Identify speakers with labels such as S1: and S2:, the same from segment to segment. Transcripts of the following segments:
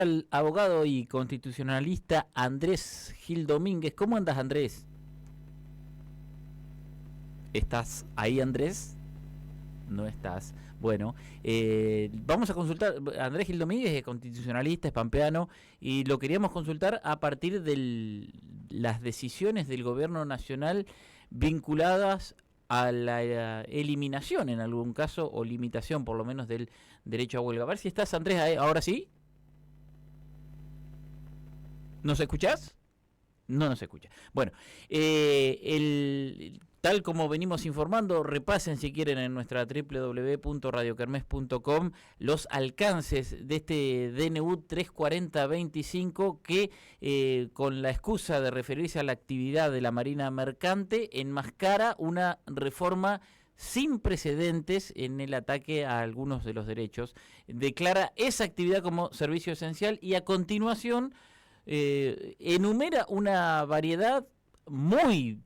S1: Al abogado y constitucionalista Andrés Gil Domínguez. ¿Cómo andas, Andrés? ¿Estás ahí, Andrés? No estás. Bueno, vamos a consultar. Andrés Gil Domínguez es constitucionalista, es pampeano, y lo queríamos consultar a partir de las decisiones del gobierno nacional vinculadas a la eliminación, en algún caso, o limitación, por lo menos, del derecho a huelga. A ver si estás, Andrés, ahora sí. ¿Nos escuchás? No nos escucha. Bueno, tal como venimos informando, repasen si quieren en nuestra www.radiokermes.com los alcances de este DNU 34025 que con la excusa de referirse a la actividad de la Marina Mercante enmascara una reforma sin precedentes en el ataque a algunos de los derechos. Declara esa actividad como servicio esencial y a continuación enumera una variedad muy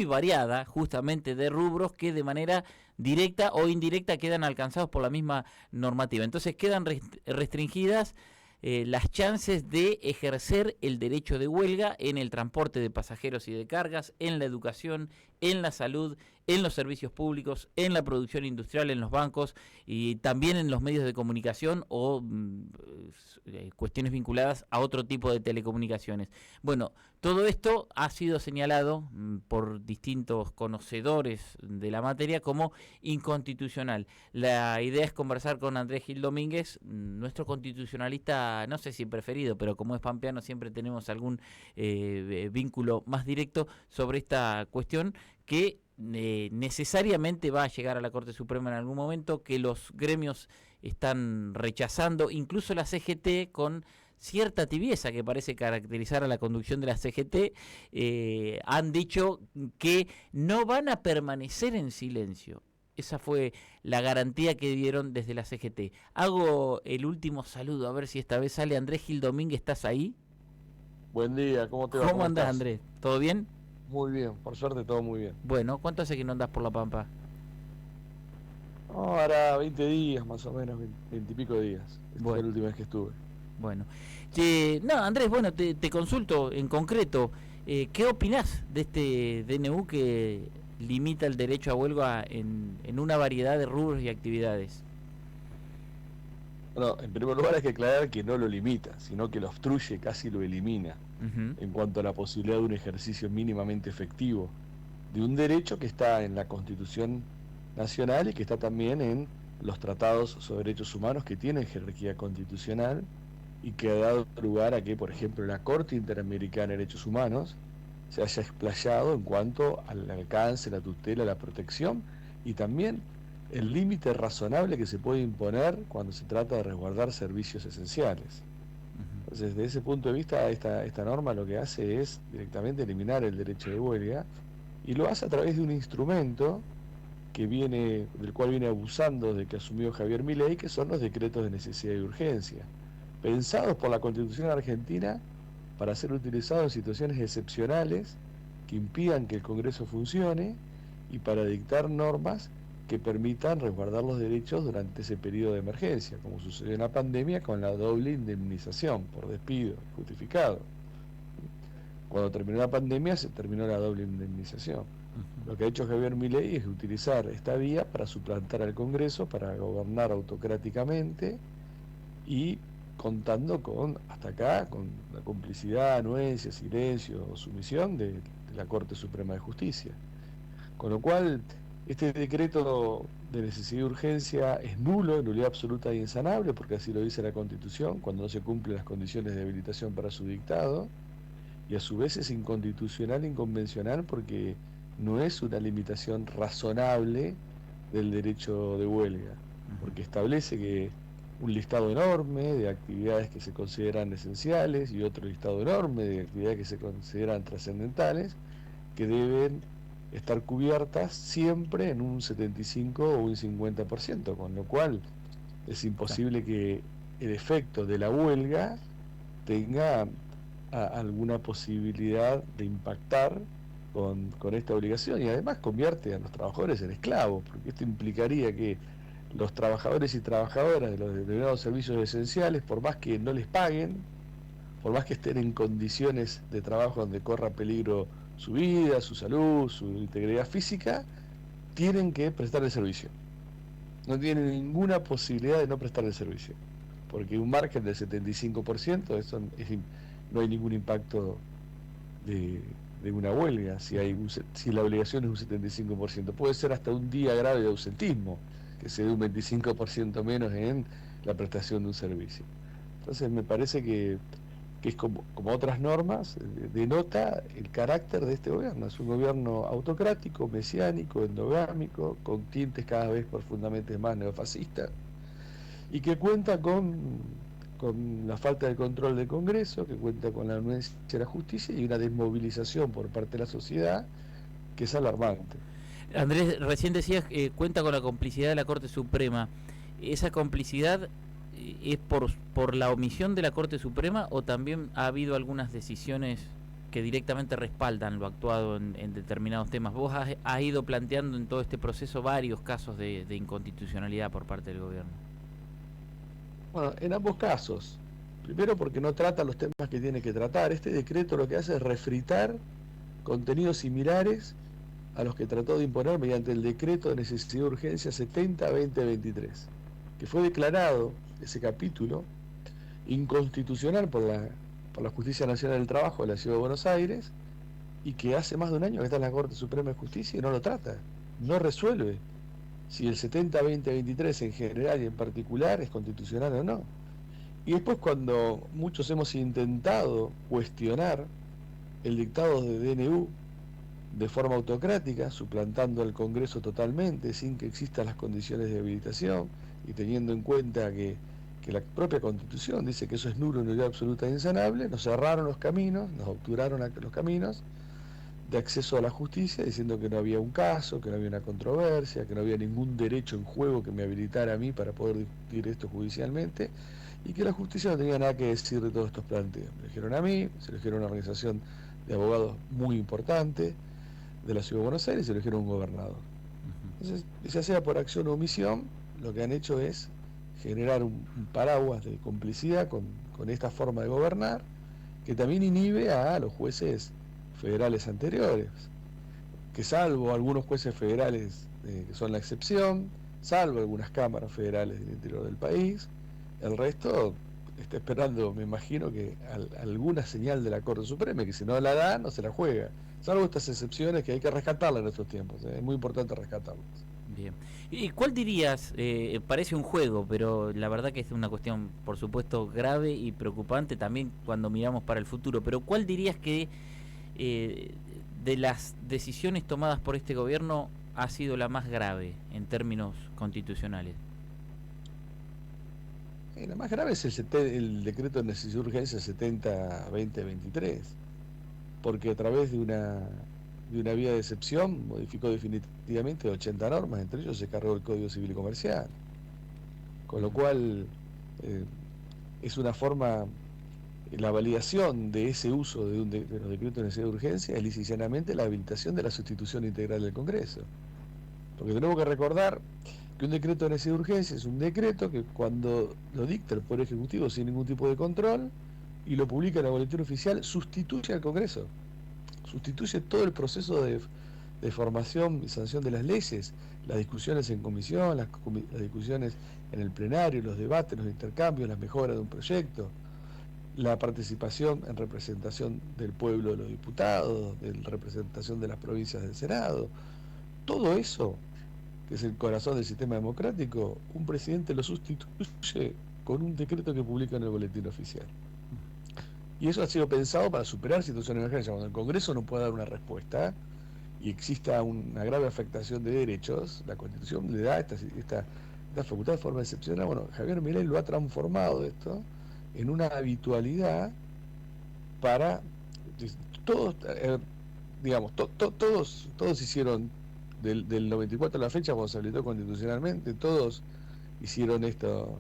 S1: variada justamente de rubros que de manera directa o indirecta quedan alcanzados por la misma normativa. Entonces quedan restringidas las chances de ejercer el derecho de huelga en el transporte de pasajeros y de cargas, en la educación, en la salud, en los servicios públicos, en la producción industrial, en los bancos y también en los medios de comunicación o cuestiones vinculadas a otro tipo de telecomunicaciones. Bueno, todo esto ha sido señalado por distintos conocedores de la materia como inconstitucional. La idea es conversar con Andrés Gil Domínguez, nuestro constitucionalista, no sé si preferido, pero como es pampeano siempre tenemos algún vínculo más directo sobre esta cuestión que necesariamente va a llegar a la Corte Suprema en algún momento, que los gremios están rechazando, incluso la CGT con cierta tibieza que parece caracterizar a la conducción de la CGT, han dicho que no van a permanecer en silencio. Esa fue la garantía que dieron desde la CGT. Hago el último saludo, a ver si esta vez sale. Andrés Gil Domínguez, ¿estás ahí?
S2: Buen día, ¿cómo te va?
S1: ¿Cómo
S2: ¿Cómo
S1: andás,
S2: estás?
S1: Andrés? ¿Todo bien?
S2: Muy bien, por suerte todo muy bien.
S1: Bueno, ¿cuánto hace que no andás por La Pampa?
S2: Ahora 20 días más o menos, 20 y pico de días. Esta fue
S1: Bueno,
S2: la última vez que estuve.
S1: bueno. No, Andrés, bueno, te consulto en concreto, ¿qué opinás de este DNU que limita el derecho a huelga en una variedad de rubros y actividades?
S2: Bueno, en primer lugar hay que aclarar que no lo limita, sino que lo obstruye, casi lo elimina,
S1: Ujú.
S2: en cuanto a la posibilidad de un ejercicio mínimamente efectivo de un derecho que está en la Constitución Nacional y que está también en los tratados sobre derechos humanos que tienen jerarquía constitucional y que ha dado lugar a que, por ejemplo, la Corte Interamericana de Derechos Humanos se haya explayado en cuanto al alcance, la tutela, la protección y también el límite razonable que se puede imponer cuando se trata de resguardar servicios esenciales.
S1: Ujú.
S2: Entonces, desde ese punto de vista, esta norma lo que hace es directamente eliminar el derecho de huelga y lo hace a través de un instrumento del cual viene abusando desde que asumió Javier Milei, que son los decretos de necesidad y urgencia, pensados por la Constitución argentina para ser utilizados en situaciones excepcionales que impidan que el Congreso funcione y para dictar normas que permitan resguardar los derechos durante ese periodo de emergencia, como sucedió en la pandemia con la doble indemnización por despido justificado. Cuando terminó la pandemia se terminó la doble indemnización. Lo que ha hecho Javier Milei es utilizar esta vía para suplantar al Congreso, para gobernar autocráticamente y contando con, hasta acá, con la complicidad, anuencia, silencio o sumisión de la Corte Suprema de Justicia. Con lo cual, este decreto de necesidad y urgencia es nulo, nulidad absoluta e insanable, porque así lo dice la Constitución, cuando no se cumplen las condiciones de habilitación para su dictado, y a su vez es inconstitucional e inconvencional porque no es una limitación razonable del derecho de huelga, porque establece que un listado enorme de actividades que se consideran esenciales y otro listado enorme de actividades que se consideran trascendentales, que deben estar cubiertas siempre en un 75 o un 50%, con lo cual es
S1: Claro.
S2: imposible que el efecto de la huelga tenga alguna posibilidad de impactar con esta obligación y además convierte a los trabajadores en esclavos, porque esto implicaría que los trabajadores y trabajadoras de los determinados servicios esenciales, por más que no les paguen, por más que estén en condiciones de trabajo donde corra peligro su vida, su salud, su integridad física, tienen que prestar el servicio. No tienen ninguna posibilidad de no prestar el servicio, porque un margen del 75%, no hay ningún impacto de una huelga si la obligación es un 75%. Puede ser hasta un día grave de ausentismo, que se dé un 25% menos en la prestación de un servicio. Entonces me parece que es como otras normas, denota el carácter de este gobierno. Es un gobierno autocrático, mesiánico, endogámico, con tintes cada vez profundamente más neofascistas, y que cuenta con la falta de control del Congreso, que cuenta con la anuencia de la justicia y una desmovilización por parte de la sociedad que es alarmante.
S1: Andrés, recién decías que cuenta con la complicidad de la Corte Suprema. ¿Esa complicidad es por la omisión de la Corte Suprema o también ha habido algunas decisiones que directamente respaldan lo actuado en determinados temas? Vos has ido planteando en todo este proceso varios casos de inconstitucionalidad por parte del gobierno.
S2: Bueno, en ambos casos. Primero porque no trata los temas que tiene que tratar. Este decreto lo que hace es refritar contenidos similares a los que trató de imponer mediante el decreto de necesidad de urgencia 70-2023, que fue declarado, ese capítulo, inconstitucional por la Justicia Nacional del Trabajo de la Ciudad de Buenos Aires, y que hace más de un año que está en la Corte Suprema de Justicia y no lo trata, no resuelve si el 70-2023 en general y en particular es constitucional o no. Y después, cuando muchos hemos intentado cuestionar el dictado de DNU de forma autocrática, suplantando al Congreso totalmente, sin que existan las condiciones de habilitación, y teniendo en cuenta que la propia Constitución dice que eso es nulo, nulidad absoluta e insanable, nos cerraron los caminos, nos obturaron los caminos de acceso a la justicia, diciendo que no había un caso, que no había una controversia, que no había ningún derecho en juego que me habilitara a mí para poder discutir esto judicialmente, y que la justicia no tenía nada que decir de todos estos planteos. Me dijeron a mí, se lo dijeron a una organización de abogados muy importante de la Ciudad de Buenos Aires, se lo dijeron a un gobernador. Entonces, ya sea por acción o omisión, lo que han hecho es generar un paraguas de complicidad con esta forma de gobernar, que también inhibe a los jueces federales anteriores, que salvo algunos jueces federales que son la excepción, salvo algunas cámaras federales del interior del país, el resto está esperando, me imagino, que alguna señal de la Corte Suprema, que si no la da, no se la juega. Salvo estas excepciones que hay que rescatarlas en estos tiempos, es muy importante rescatarlas.
S1: Bien. ¿Y cuál dirías? Parece un juego, pero la verdad que es una cuestión, por supuesto, grave y preocupante también cuando miramos para el futuro. Pero ¿cuál dirías que de las decisiones tomadas por este gobierno ha sido la más grave en términos constitucionales?
S2: La más grave es el decreto de necesidad de urgencia 70-2023, porque a través de una vía de excepción modificó definitivamente 80 normas, entre ellos se cargó el Código Civil y Comercial, con lo cual es una forma, la validación de ese uso de los decretos de necesidad de urgencia es lisa y llanamente la habilitación de la sustitución integral del Congreso, porque tenemos que recordar que un decreto de necesidad de urgencia es un decreto que cuando lo dicta el Poder Ejecutivo sin ningún tipo de control y lo publica en el boletín oficial, sustituye al Congreso, sustituye todo el proceso de formación y sanción de las leyes, las discusiones en comisión, las discusiones en el plenario, los debates, los intercambios, las mejoras de un proyecto, la participación en representación del pueblo de los diputados, de representación de las provincias del Senado. Todo eso, que es el corazón del sistema democrático, un presidente lo sustituye con un decreto que publica en el boletín oficial. Y eso ha sido pensado para superar situaciones de emergencia. Cuando el Congreso no puede dar una respuesta y exista una grave afectación de derechos, la Constitución le da esta facultad de forma excepcional. Bueno, Javier Milei lo ha transformado esto en una habitualidad para todos, todos hicieron del 94 a la fecha, cuando se habilitó constitucionalmente, todos hicieron esto,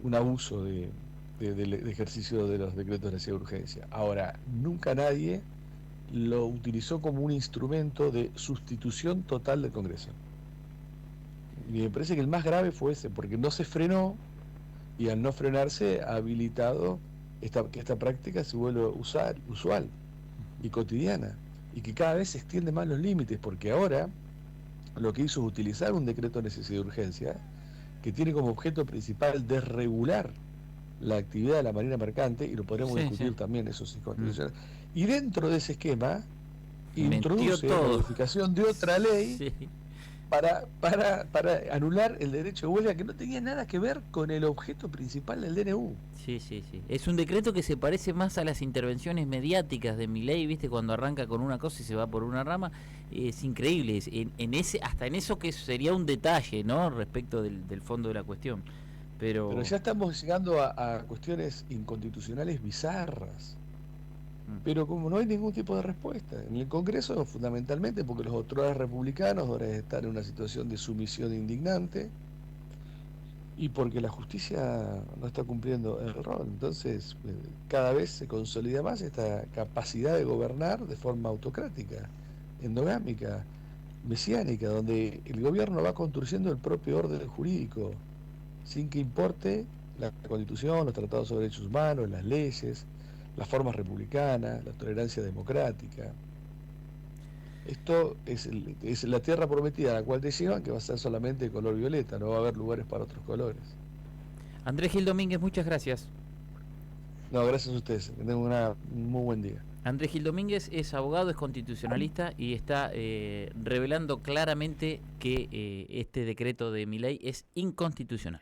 S2: un abuso de ejercicio de los decretos de necesidad de urgencia. Ahora, nunca nadie lo utilizó como un instrumento de sustitución total del Congreso. Y me parece que el más grave fue ese, porque no se frenó y al no frenarse ha habilitado que esta práctica se vuelva usual y cotidiana y que cada vez se extiende más los límites, porque ahora lo que hizo es utilizar un decreto de necesidad de urgencia que tiene como objeto principal desregular la actividad de la marina mercante, y lo podremos
S1: Sí,
S2: discutir
S1: sí.
S2: también, eso sí, constitucional. Y dentro de ese esquema
S1: Metió
S2: introduce la
S1: todo.
S2: modificación de otra ley
S1: Sí.
S2: para anular el derecho de huelga que no tenía nada que ver con el objeto principal del DNU.
S1: Sí, sí, sí. Es un decreto que se parece más a las intervenciones mediáticas de Milei, ¿viste? Cuando arranca con una cosa y se va por una rama. Es increíble. Hasta en eso que sería un detalle, ¿no? Respecto del fondo de la cuestión.
S2: Pero
S1: Pero...
S2: ya estamos llegando a cuestiones inconstitucionales bizarras. Pero como no hay ningún tipo de respuesta, en el Congreso fundamentalmente porque los autores republicanos ahora están en una situación de sumisión indignante y porque la justicia no está cumpliendo el rol. Entonces, cada vez se consolida más esta capacidad de gobernar de forma autocrática, endogámica, mesiánica, donde el gobierno va construyendo el propio orden jurídico, sin que importe la Constitución, los tratados sobre derechos humanos, las leyes, las formas republicanas, la tolerancia democrática. Esto es la tierra prometida a la cual te llevan, que va a ser solamente de color violeta, no va a haber lugares para otros colores.
S1: Andrés Gil Domínguez, muchas gracias.
S2: No, gracias a ustedes, que tengan un muy buen día.
S1: Andrés Gil Domínguez es abogado, es constitucionalista y está revelando claramente que este decreto de Milei es inconstitucional.